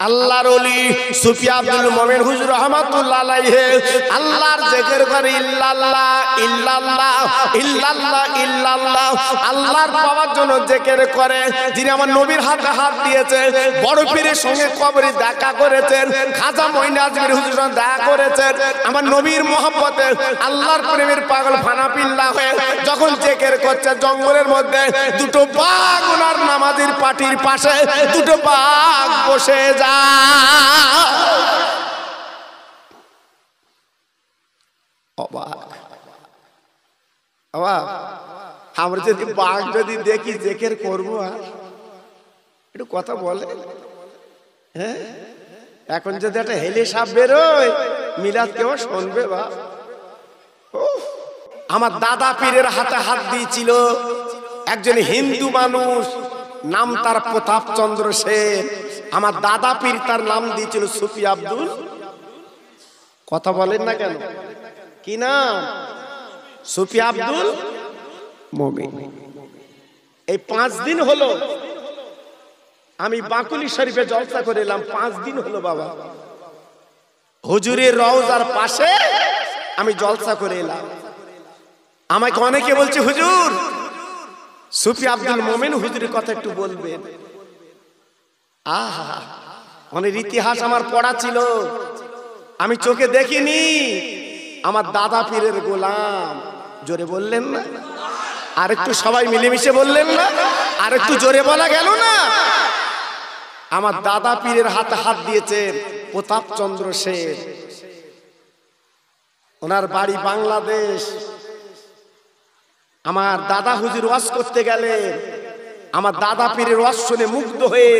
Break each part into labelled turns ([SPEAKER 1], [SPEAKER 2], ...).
[SPEAKER 1] আল্লাহর ওলি সুফি আব্দুল মোমেন হুজুর রহমাতুল্লাহ আলাইহি আল্লাহর জিকির করে ইল্লাল্লাহ ইল্লাল্লাহ ইল্লাল্লাহ ইল্লাল্লাহ আল্লাহর পাওয়ার জন্য জিকির করে। যিনি আমার নবীর হাতে হাত দিয়েছে, বড় পীরের সঙ্গে কবরে দেখা করেছেন, খাজা মঈন আজমির হুজুরের সঙ্গে দেখা করেছেন, আমার নবীর মহব্বতে আল্লাহর প্রেমের পাগল ফানাফিল্লা হয়ে যখন জিকির করছে, জঙ্গলের মধ্যে দুটো বাঘ ওনার নামাজের পাটির পাশে দুটো বাঘ বসে যায়। আমরা যদি বাঘ যদি দেখি জিকির করবো, একটু কথা বলে। হ্যাঁ, এখন যদি একটা হেলে সাপ বেরোয় মিলাদ কেউ শুনবে? বা আমার দাদা পীরের হাতে হাত দিয়েছিল একজন হিন্দু মানুষ, নাম তার প্রতাপ চন্দ্র সেন। আমার দাদা পীর তার নাম দিয়েছিল সুফি আব্দুল। কথা বলেন না কেন? কি নাম? সুফি আব্দুল মোমেন। এই 5 দিন হলো আমি বাকুলি শরীফে জলসা করে এলাম। 5 দিন হলো বাবা, হুজুরের রওজার পাশে আমি জলসা করে এলাম। আমাকে অনেকে বলছে, হুজুর সুফি আব্দুল মোমেন হুজুরের কথা একটু বলবেন। আহা, অনেক ইতিহাস আমার পড়া ছিল, আমি চোখে দেখিনি। আমার দাদা পীরের গোলাম। জোরে বললেন না? আর একটু সবাই মিলেমিশে বললেন না? আর একটু জোরে বলা গেল না? আমার দাদা পীরের হাতে হাত দিয়েছেন প্রতাপ চন্দ্র সেন। ওনার বাড়ি বাংলাদেশ। আমার দাদা হুজুর ওয়াজ করতে গেলেন, আমার দাদা পীরের ওয়াজ শুনে মুগ্ধ হয়ে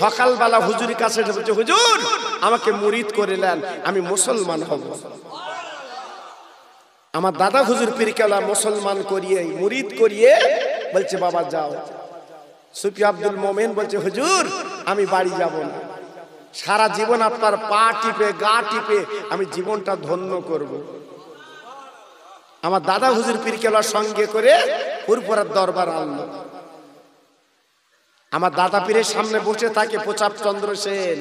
[SPEAKER 1] সকালবেলা হুজুরের কাছে বলছে, হুজুর আমাকে মুরিদ করে নেন, আমি মুসলমান হব। আমার দাদা হুজুর পীরকেলা মুসলমান করিয়ে মুরিদ করিয়ে বলছে, বাবা যাও। সুফি আব্দুল মোমেন বলছে, হুজুর আমি বাড়ি যাব না, সারা জীবন আপনার পা টিপে গা টিপে আমি জীবনটা ধন্য করব। আমার দাদা হুজুর পীরকেলার সঙ্গে করে পুরপুরার দরবার আনলো। আমার দাদা পীরের সামনে বসে থাকে প্রতাপ চন্দ্র সেন।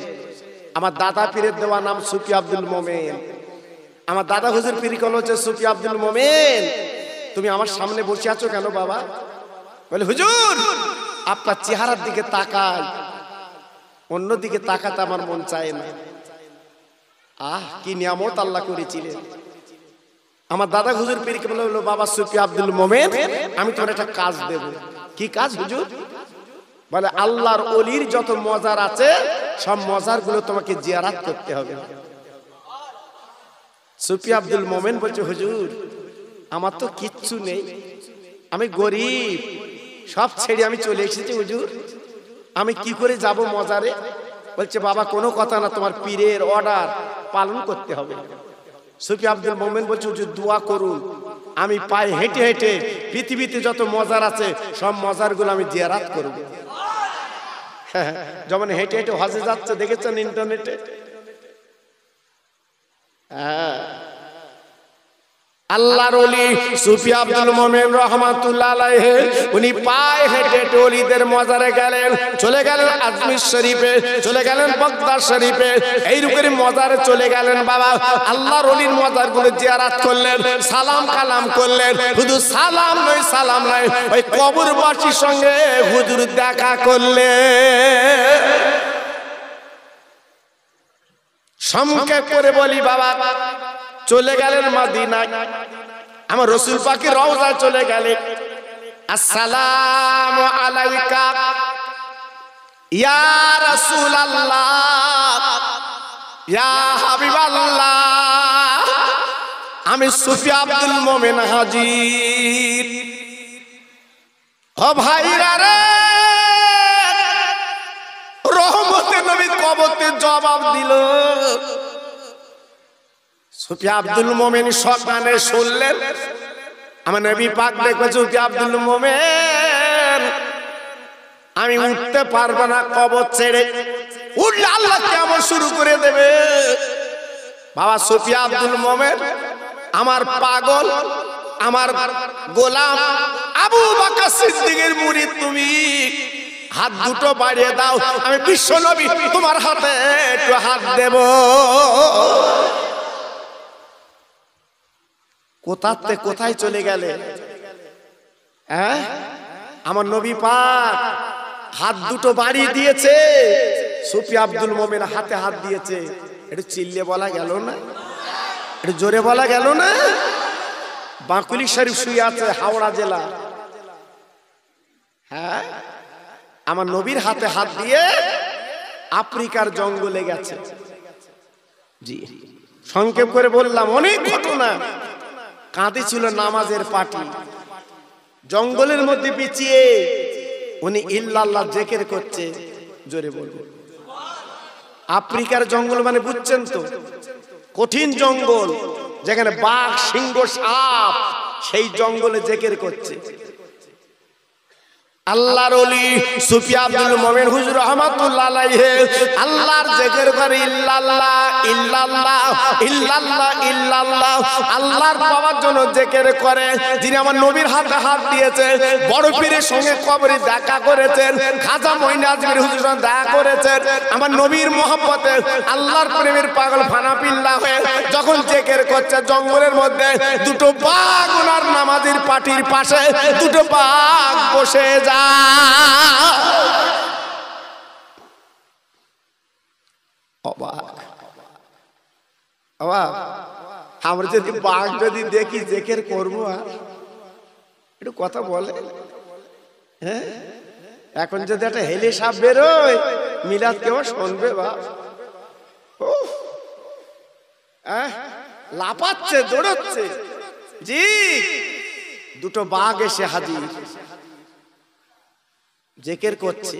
[SPEAKER 1] আমার দাদা পীরের দেওয়া নাম সুফি আব্দুল মোমেন। আমার দাদা হুজুর পীরকেলা হচ্ছে সুফি আব্দুল মোমেন। তুমি আমার সামনে বসে আছো কেন বাবা? বলে, হুজুর আপনার চেহারার দিকে তাকাই, অন্যদিকে তাকাতে আমার মন চায় না। আহ, কি নিয়ামত আল্লাহ করেছিলেন। আমার দাদা হুজুর পীরকেলা বলল, বাবা সুফি আব্দুল মোমেন আমি তোমার একটা কাজ দেব। কি কাজ হুজুর? বলে, আল্লাহর ওলির যত মজার আছে সব মজার গুলো তোমাকে জিয়ারাত করতে হবে। সুফি আব্দুল মোমেন বলছে, হুজুর আমার তো কিচ্ছু নেই, আমি গরিব, সব ছেড়ে আমি চলে এসেছি হুজুর, আমি কি করে যাব মজারে? বলছে, বাবা কোনো কথা না, তোমার পীরের অর্ডার পালন করতে হবে। সুফি আব্দুল মোমেন বলছে, হুজুর দোয়া করুন, আমি পায়ে হেঁটে হেঁটে পৃথিবীতে যত মজার আছে সব মজার গুলো আমি জিয়ারাত করব। যেমন হেঁটে হেঁটে হজে যাচ্ছে, দেখেছেন ইন্টারনেটে? আল্লাহর ওলি সুফি আব্দুল মোমেন রহমাতুল্লাহ আলাইহি উনি পায়ে হেঁটে হেঁটে ওলিদের মজারে গেলেন, চলে গেলেন আজমির শরীফে, চলে গেলেন বগদাদ শরীফে, এইরকম মজারে চলে গেলেন বাবা। আল্লাহর ওলির মজার গুলো জিয়ারাত করলেন, সালাম কালাম করলেন। শুধু সালাম নয়, সালাম নয়, ওই কবরবাসীর সঙ্গে হুজুর দেখা করলেন। সংক্ষেপ করে বলি বাবা, চলে গেলেন মদিনায়, আমার রাসূল পাকের রওজায় চলে গেলেন। আসসালামু আলাইকা ইয়া রাসূলুল্লাহ ইয়া হাবিবাল্লাহ, আমি সুফি আব্দুল মোমেন হাজির। ও ভাইরা রে, রহমতের নবী কবতে জবাব দিল। সুফি আব্দুল মোমেন সকালে শুনলেন, আমার নবী পাক দেখবে সুফি আব্দুল মোমেন আমি উঠতে পারবো না কবর ছেড়ে, উঠলে আল্লাহ কেমন শুরু করে দেবে। বাবা সুফি আব্দুল মোমেন আমার পাগল, আমার গোলাম আবু বকর সিদ্দিকের মুরিদ তুমি, হাত দুটো বাড়িয়ে দাও, আমি বিশ্ব নবী তোমার হাতে একটু হাত দেব। কোথাতে কোথায় চলে গেলে? হ্যাঁ, আমার নবী পাক হাত দুটো বাড়িয়ে দিয়েছে, সুফি আব্দুল মোমেন হাতে হাত দিয়েছে। একটু চিল্লে বলা গেল না? একটু জোরে বলা গেল না? বাঁকুড়ি শরীফ শুয়ে আছে, হাওড়া জেলা। হ্যাঁ, আমার নবীর হাতে হাত দিয়ে আফ্রিকার জঙ্গলে গেছে। জি, সংক্ষেপ করে বললাম, অনেক ঘটনা। কাঁদেছিল নামাজের পাটি, জঙ্গলের মধ্যে বিছিয়ে উনি ইল্লাল্লাহ জিকির করছে। জোরে বলবো, আফ্রিকার জঙ্গল মানে বুঝছেন তো, কঠিন জঙ্গল, যেখানে বাঘ, সিংহ, সাপ, সেই জঙ্গলে জিকির করছে। আল্লাহর ওলি সুফি আব্দুল মোমেন হুজুর রহমাতুল্লাহ আলাইহি আল্লাহর জিকির করে, ইল্লাল্লাহ ইল্লাল্লাহ ইল্লাল্লাহ ইল্লাল্লাহ, আল্লাহর পাওয়ার জন্য জিকির করে। যিনি আমার নবীর হাতে হাত দিয়েছে, বড় পীরের সঙ্গে কবরে দেখা করেছেন, খাজা মঈন আজমির হুজুর সঙ্গে দেখা করেছেন। আমার নবীর মহব্বতে আল্লাহর প্রেমের পাগল ফানাফিল্লাহ হয়ে যখন জিকির করছে, জঙ্গলের মধ্যে দুটো বাঘ ওনার নামাজের পাটির পাশে দুটো বাঘ বসে যায়। আমরা যদি বাঘ যদি দেখি জিকির করবো, আর একটু কথা বলে। হ্যাঁ, এখন যদি একটা হেলে সাপ বেরোয়, মিলাদ কেউ শুনবে? বা লাফাচ্ছে, দৌড়চ্ছে। জি, দুটো বাঘ এসে হাজির, জিকির করছে।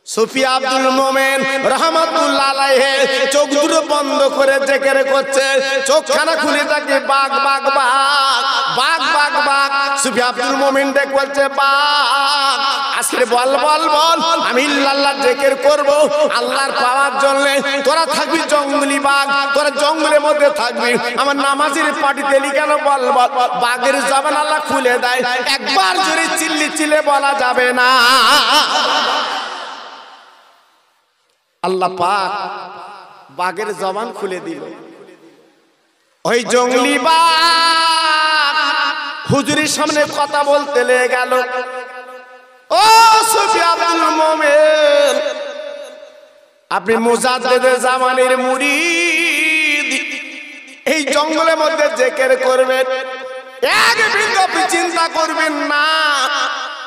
[SPEAKER 1] সুফি আব্দুল মোমেন রহমাতুল্লাহ আলাইহি চোখ দুটো বন্ধ করে জিকির করছে, চোখখানা খুলে থাকে, বাঘ বাঘ বাঘ বাঘ বাঘ বাঘ। সুফি আব্দুল মোমেন দেখ বলছে, বাঘ আজকে বল বল বল, আমি ইল্লাল্লাহ জিকির করব আল্লাহর পাওয়ার জন্য। তোরা থাকবি জঙ্গলি বাঘ, তোরা জঙ্গলের মধ্যে থাকবি, আমার নামাজের পাটিতে লিখানো বল বল। বাঘের জবান আল্লাহ খুলে দেয়, একবার জোরে চিল্লি চিল্লে বলা যাবে না। আল্লাহ পাক বাঘের জবান খুলে দিল। ওই জঙ্গলি বাঘ হুজুরের সামনে কথা বলতে লেগে গেল। ও সুফি আব্দুল মোমেন, আপনি মুজাদ্দেদে জামানের মুরিদ, এই জঙ্গলের মধ্যে জিকির করবেন, এক বিন্দু আপনি চিন্তা করবেন না।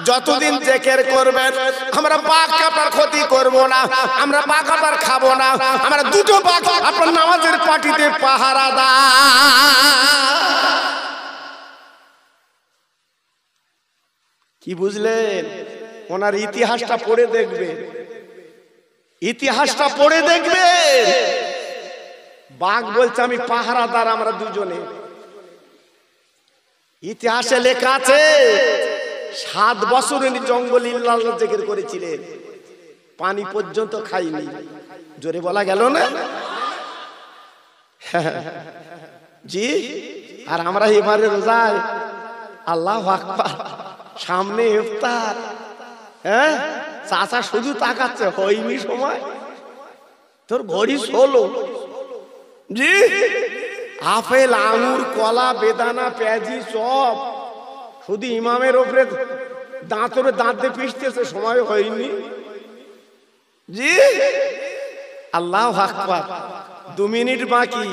[SPEAKER 1] যতদিন জিকির করবেন, আমরা বাঘ কাটার ক্ষতি করব না, আমরা বাঘ কাটার খাবো না, আমরা দুটো বাঘ আপনার নামাজের পাটিতে পাহারা দেয়। কি বুঝলেন? ওনার ইতিহাসটা পড়ে দেখবেন, ইতিহাসটা পড়ে দেখবেন। বাঘ বলছে আমি পাহারাদার, আমরা দুজনে। ইতিহাসে লেখা আছে 7 বছর উনি জঙ্গল ইল্লাল্লাহ জিকির করেছিলেন, পানি পর্যন্ত খাইনি। জোরে বলা গেল না? জি। আর আমরা এবারে রোজায়, আল্লাহু আকবার, সামনে ইফতার। হ্যাঁ, চাচা শুধু তাকাচ্ছে, হয়নি সময়, তোর ঘড়ি 16। জি, আপেল, আঙুর, কলা, বেদানা, পেঁয়াজি সব শুধু ইমামের ওপরে দাঁতরে দাঁত দিয়ে পিষতেছে, সময় হয়নি। জি, আল্লাহু আকবার। 2 মিনিট বাকি,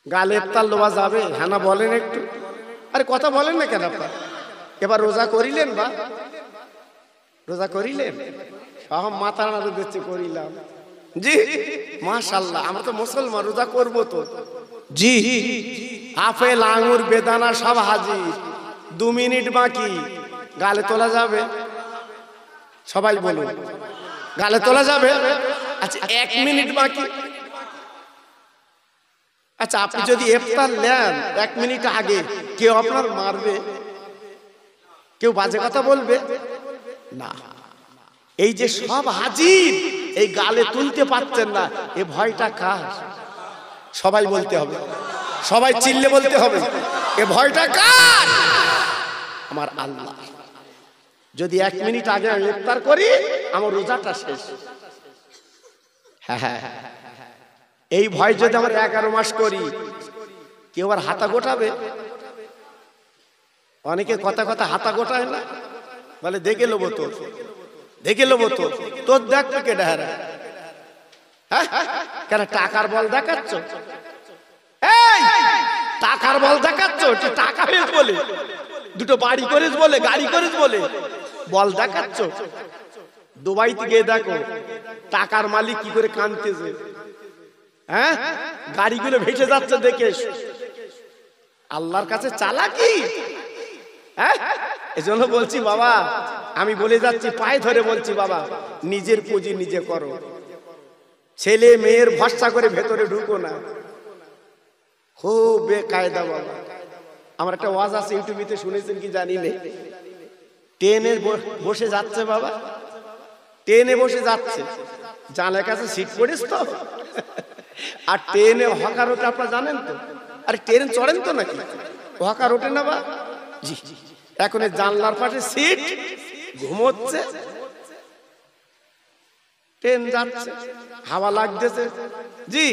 [SPEAKER 1] গালে ইফতার লোয়া যাবে। হ্যাঁ না বলেন একটু? আরে কথা বলেন না কেন আপনার? এবার রোজা করিলেন? বা রোজা করিলেন? সব মাথা নাড়া দিচ্ছে, করিলাম। জি, মাশাআল্লাহ, আমরা তো মুসলমান, রোজা করবো তো। জি, আপেল, আঙুর, বেদানা সব হাজির। 2 মিনিট বাকি, গালে তোলা যাবে? সবাই বলুন, গালে তোলা যাবে? আচ্ছা, 1 মিনিট বাকি। আচ্ছা, আপনি যদি ইফতার নেন 1 মিনিট আগে, কেউ আপনার মারবে? কেউ বাজে কথা বলবে না। এই যে সব হাজির, এই গালে তুলতে পারছেন না, এ ভয়টা কার? সবাই বলতে হবে, সবাই চিল্লে বলতে হবে, এ ভয়টা কার? আমার আল্লাহ। যদি 1 মিনিট আগে আমি ইফতার করি আমার রোজাটা শেষ। হ্যাঁ, এই ভয় যদি আমরা 11 মাস করি, কেউ আর হাতা গোটাবে? অনেকে কথা কথা হাতা গোটায় না, বলে দেখে লোবো তোর, দেখে লোবো তোর, তোর দেখবে কে ডাহারা? হ্যাঁ, কেন টাকার বল দেখাচ্ছ? এই টাকার বল দেখাচ্ছ? টাকা পেয়েছ বলে, দুটো বাড়ি করিস বলে, গাড়ি করিস বলে বল দেখাচ্ছ? দুবাইতে গিয়ে দেখো টাকার মালিক কি করে কাঁদতেছে। হ্যাঁ, গাড়িগুলো ভেসে যাচ্ছে দেখে। আল্লাহর কাছে চালাকি। হ্যাঁ, এজন্য বলছি বাবা, আমি বলে যাচ্ছি, পায়ে ধরে বলছি বাবা, নিজের পুঁজি নিজে করো। ছেলে মেয়ের ভরসা করে ভেতরে ঢুকো না, খুব বেকায়দা বাবা। আমার একটা ওয়াজ আছে, ইউটিউবে শুনেছেন কি জানি না, ট্রেনে বসে যাচ্ছে বাবা, ট্রেনে বসে যাচ্ছে, জানার কাছে সিট পড়েছ তো, আর ট্রেনে হকার ওঠে আপনারা জানেন তো? আরে ট্রেন চড়েন তো নাকি, হকার ওঠে না বা? জি, এখন জানলার পাশে সিট, ঘুমোচ্ছে, ট্রেন যাচ্ছে, হাওয়া লাগতেছে। জি,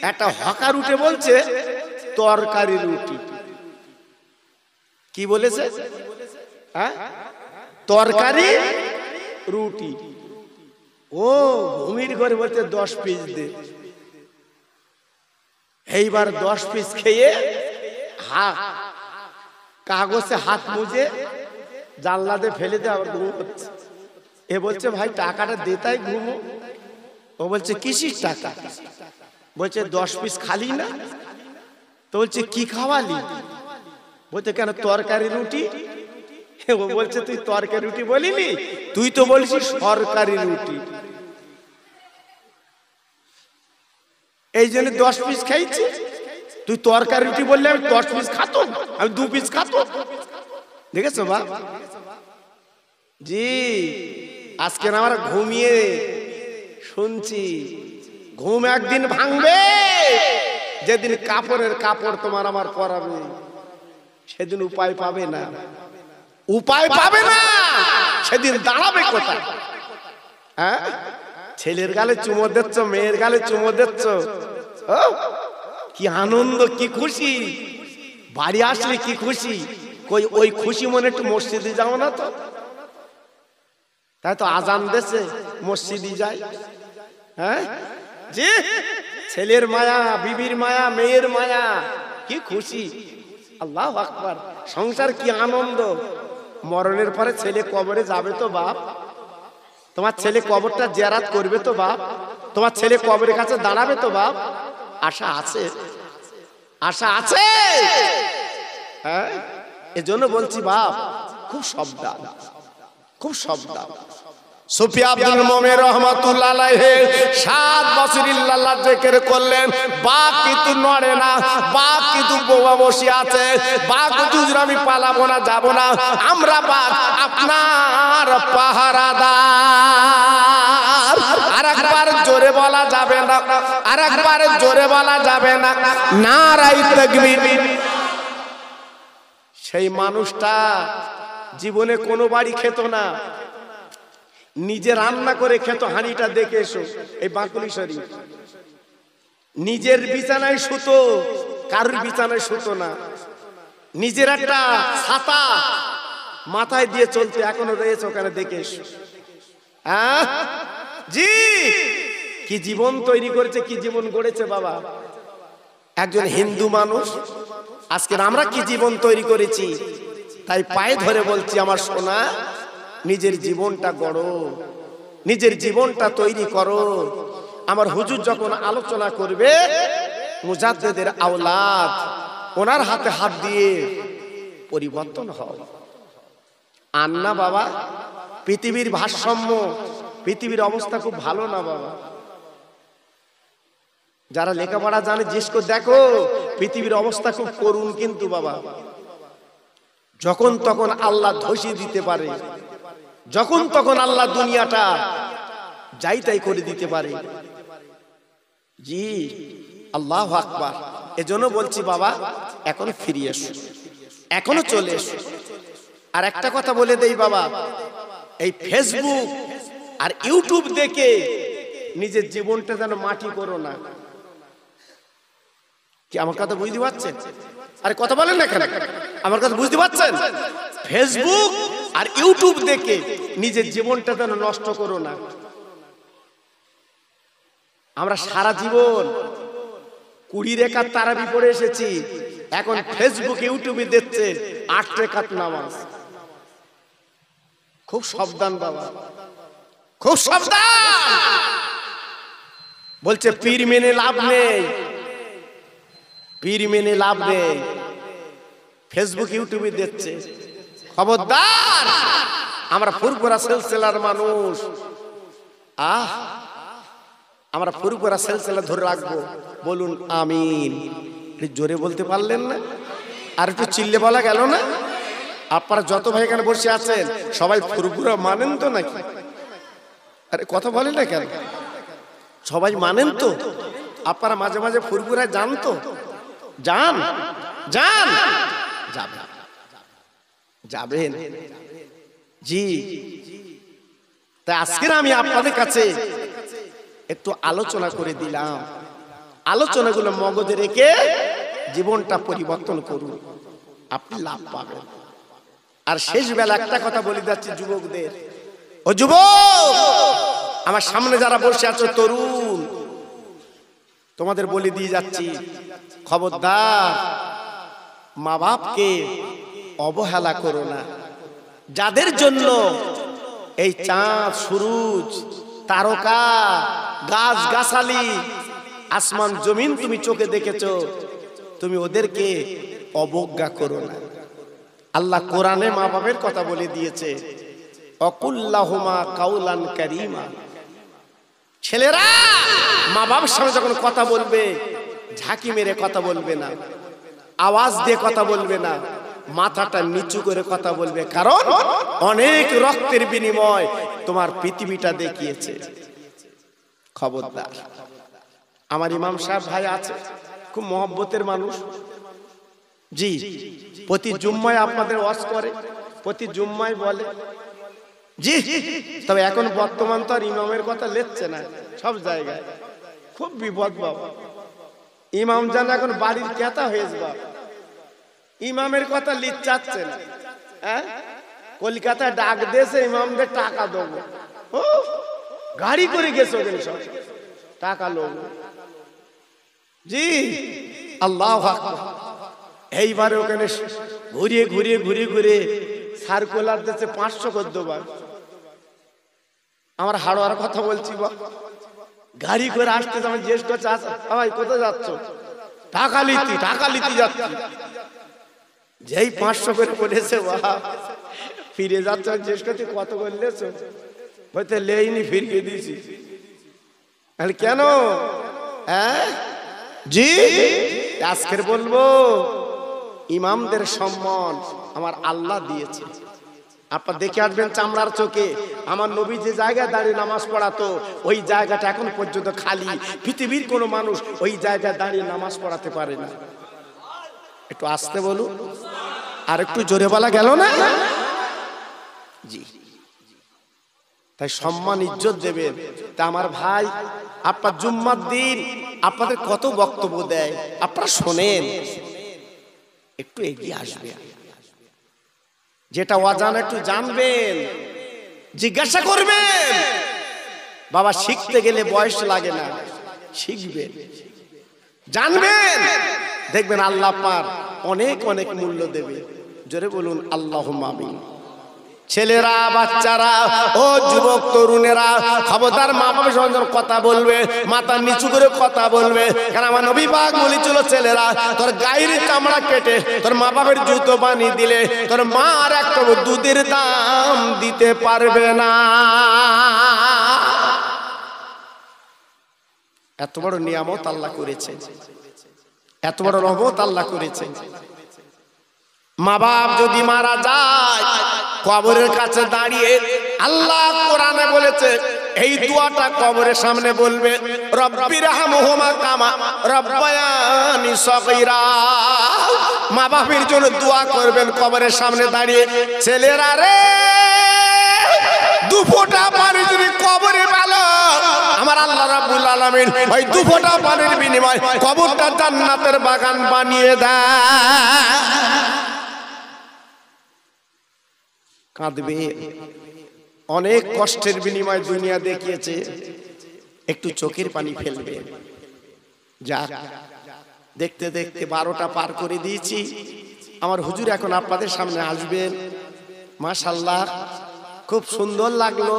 [SPEAKER 1] একটা হকার উঠে বলছে তরকারি রুটি। কি বলেছে? হ্যাঁ, তরকারি রুটি। ও ভূমির ঘরে বলছে 10 পিস দে। এইবার 10 পিস খেয়ে কাগজে হাত মুজে জানলাতে ফেলে দে, আবার ঘুম হচ্ছে। এ বলছে ভাই টাকাটা দে, তাই ঘুমো। ও বলছে কিসির টাকা? বলছে 10 পিস খালি না। তো বলছে কি খাওয়ালি? বলছে কেন তরকারি রুটি। ও বলছে তুই তরকারি রুটি বলিনি, তুই তো বলছিস সরকারি রুটি। এই জন্য 10 পিস খাইছি, তুই তরকারি রুটি বললে আমি 10 পিস খাতো, আমি 2 পিস খাতো। দেখেছো বা? জি, আজকে না আমরা ঘুমিয়ে শুনছি, ঘুম একদিন ভাঙবে যেদিন কাপড়ের কাপড় তোমার আমার পরাবে, সেদিন উপায় পাবে না, উপায় পাবে না, সেদিন দাঁড়াবে কোথায়? হ্যাঁ, ছেলের গালে চুমো দিচ্ছ, মেয়ের গালে চুমো দিচ্ছ, কি আনন্দ, কি খুশি, বাড়ি আসলে কি খুশি। কই ওই খুশি মনে একটু মসজিদে যাও না তো? তাই তো আজান দেশে মসজিদে যাই। হ্যাঁ, জি, ছেলের মায়া, বিবির মায়া, মেয়ের মায়া, কি খুশি। আল্লাহু আকবার, সংসার কি আনন্দ। মরণের পরে ছেলে কবরে যাবে তো বাপ, তোমার ছেলে কবরটা জিয়ারত করবে তো বাপ, তোমার ছেলে কবরের কাছে দাঁড়াবে তো বাপ। আশা আছে, আশা আছে। হ্যাঁ, এজন্য বলছি বাপ, খুব সাবধান, খুব সাবধান। সুফি আব্দুল মুমিন রাহমাতুল্লাহ আলাইহি 7 বছর ইল্লাল্লাহ জিকির করলেন, বাঘ কিন্তু নড়ে না, বাঘ কিন্তু বোবা বসে আছে, বাঘ হুজুর আমি পালাবো না, যাব না, আমরা বাঘ আপনার পাহারাদার। আরেকবার জোরে বলা যাবে না, আরেকবার জোরে বলা যাবে না, নারায়ে তাকবীর। সেই মানুষটা জীবনে কোনো বাড়ি খেত না, নিজে রান্না করে খেত। হাঁড়িটা দেখে এসো, এই বাঁকুড়ি শরীফ। নিজের বিছানায় শুতো, কারোর বিছানায় শুতো না। নিজের একটা ছাতা মাথায় দিয়ে চলতে, এখনো রয়েছে ওখানে, দেখে এসো। হ্যাঁ, জি, কি জীবন তৈরি করেছে, কি জীবন গড়েছে বাবা একজন হিন্দু মানুষ। আজকে আমরা কি জীবন তৈরি করেছি। তাই পায়ে ধরে বলছি আমার সোনা, নিজের জীবনটা গড়ো, নিজের জীবনটা তৈরি করো। আমার হুজুর যখন আলোচনা করবে মুজাদ্দেদের আওলাদ, ওনার হাতে হাত দিয়ে পরিবর্তন হয়। আর না বাবা, পৃথিবীর ভারসাম্য, পৃথিবীর অবস্থা খুব ভালো না বাবা। যারা লেখাপড়া জানে জিজ্ঞেস করে দেখো, পৃথিবীর অবস্থা খুব করুণ কিন্তু বাবা। যখন তখন আল্লাহ ধসিয়ে দিতে পারে, যখন তখন আল্লাহ দুনিয়াটা যাই তাই করে দিতে পারে। জি, আল্লাহু আকবার। এজন্য বলছি বাবা, এখন ফিরে এসো, এখনো চলে এসো। আর একটা কথা বলে দেই বাবা, এই ফেসবুক আর ইউটিউব দেখে নিজের জীবনটা যেন মাটি করো না। কি আমার কথা বুঝতে পারছেন? আরে কথা বলেন না কেন? আমার কথা বুঝতে পারছেন? ফেসবুক আর ইউটিউব দেখে নিজের জীবনটা যেন নষ্ট করো না। আমরা সারা জীবন 20 রাকাত তারাবি পড়ে এসেছি, এখন ফেসবুক ইউটিউবে দেখছে 8 রাকাত নামাজ। খুব সাবধান বাবা, খুব সাবধান। বলছে পীর মেনে লাভ নেই, পীর মেনে লাভ নেই, ফেসবুক ইউটিউবে দেখছে। খবরদার, আমরা ফুরফুরা সিলসিলার মানুষ, আমরা ফুরফুরা সিলসিলা ধরে রাখবো। বলুন আমিন। জোরে বলতে পারলেন না? আর একটু চিল্লে বলা গেল না? আপনারা যত ভাই এখানে বসে আছেন সবাই ফুরফুরা মানেন তো নাকি? আরে কথা বলেন না কেন? সবাই মানেন তো? আপনারা মাঝে মাঝে ফুরফুরা যান তো? যান যান যাবেন যাবেন জি। তাই আজকে আমি আপনাদের কাছে একটু আলোচনা করে দিলাম। আলোচনাগুলো মগজে রেখে জীবনটা পরিবর্তন করুন, আপনি লাভ পাবেন। আর শেষ বেলা একটা কথা বলে যাচ্ছি যুবকদের, ও যুবক, আমার সামনে যারা বসে আছো তরুণ, তোমাদের বলে দিয়ে যাচ্ছি, খবরদার মা বাপকে অবহেলা করো না। যাদের জন্য এই চাঁদ, সূরজ, তারকা, গাছ গাছালি, আসমান জমিন তুমি চোখে দেখেছো, তুমি ওদেরকে অবজ্ঞা করো না। আল্লাহ কোরআনে মা বাপের কথা বলে দিয়েছে, অকুল্লাহুমা কাউলান কারীমা। ছেলেরা মা বাবার সামনে যখন কথা বলবে, ঝাঁকি মেরে কথা বলবে না, আওয়াজ দিয়ে কথা বলবে না, মাথাটা নিচু করে কথা বলবে। কারণ অনেক রক্তের বিনিময় তোমার পৃথিবীটা দেখিয়েছে। খবরদার। আমার ইমাম সাহেব ভাই আছে, খুব মহব্বতের মানুষ, জি, প্রতি জুম্মায় আপনাদের ওয়াজ করে, প্রতি জুম্মায় বলে, জি। তবে এখন বর্তমান তো আর ইমামের কথা লেখছে না সব জায়গায়, খুব বিপদ বাবা। ইমাম যেন এখন বাড়ির কেতা হয়ে যাবে, ইমামের কথা লিচাচ্ছে না। কলকাতায় ডাক দিয়েছে ইমামদের টাকা দেবো, ও গাড়ি করে গেছে ওদের সব টাকা লোক, জি। আল্লাহু আকবার। এইবারে ওখানে ঘুরিয়ে ঘুরিয়ে ঘুরিয়ে ঘুরিয়ে সার্কুলার দিচ্ছে 500 করে দেবার। আমার হাড়োয়ার কথা বলছি বা, গাড়ি করে আসতে আমার জ্যেষ্ঠ চাচা, ভাই কোথায় যাচ্ছ? টাকা লিতি যাচ্ছি। যেই 500 করে পড়েছে বা ফিরে যাচ্ছ, জ্যেষ্ঠ তুই কত করলেছ? হয়তো লেইনি, ফিরিয়ে দিয়েছি। কেন? হ্যাঁ জি, আজকের বলবো ইমামদের সম্মান আমার আল্লাহ দিয়েছে। আপনারা দেখে আসবেন চামড়ার চোখে, আমার নবী যে জায়গায় দাঁড়িয়ে নামাজ পড়াতো ওই জায়গাটা এখন পর্যন্ত খালি। পৃথিবীর কোনো মানুষ ওই জায়গায় দাঁড়িয়ে নামাজ পড়াতে পারে না। একটু আসতে বলুন, আর একটু জোরে বলা গেল না? জি। তাই সম্মান ইজ্জত দেবেন। তা আমার ভাই, আপনার জুম্মার দিন আপনাদের কত বক্তব্য দেয়, আপনারা শোনেন, একটু এগিয়ে আসবেন। যেটা অজানা একটু জানবেন, জিজ্ঞাসা করবেন। বাবা শিখতে গেলে বয়স লাগে না, শিখবেন, জানবেন, দেখবেন আল্লাহ পাক অনেক অনেক মূল্য দেবে। জোরে বলুন আল্লাহুম্মা আমিন। ছেলেরা, বাচ্চারা, ও যুবক তরুণেরা, খবরদার মা বাবার সঙ্গে কথা বলবে মাথা নিচু করে কথা বলবে। কারণ আমার নবী পাক বলেছিল, ছেলেরা তোর গায়ের চামড়া কেটে তোর মা বাবার জুতো বানিয়ে দিলে তোর মা আর একটা দুধের দাম দিতে পারবে না। এত বড় নিয়ামত আল্লাহ করেছে, এত বড় রহমত আল্লাহ করেছে। মা বাপ যদি মারা যায়, কবরের কাছে দাঁড়িয়ে আল্লাহ কোরআনে বলেছে, এই দোয়াটা কবরের সামনে বলবে, রব্বিরহামহুমা কামা রব্বায়ানি সগীরা। মা বাপের জন্য দোয়া করবেন কবরের সামনে দাঁড়িয়ে। ছেলেরা রে, দু ফোঁটা পানি যদি কবরে ভালো, আমার আল্লাহ রাব্বুল আলামিন ওই দু ফোঁটা পানির বিনিময়ে কবরটা জান্নাতের বাগান বানিয়ে দেয়। কাঁদবে, অনেক কষ্টের বিনিময়ে দুনিয়া দেখিয়েছে, একটু চোখের পানি ফেলবে। যাক, দেখতে দেখতে 12টা পার করে দিয়েছি। আমার হুজুর এখন আপনাদের সামনে আসবেন। মাশাআল্লাহ, খুব সুন্দর লাগলো।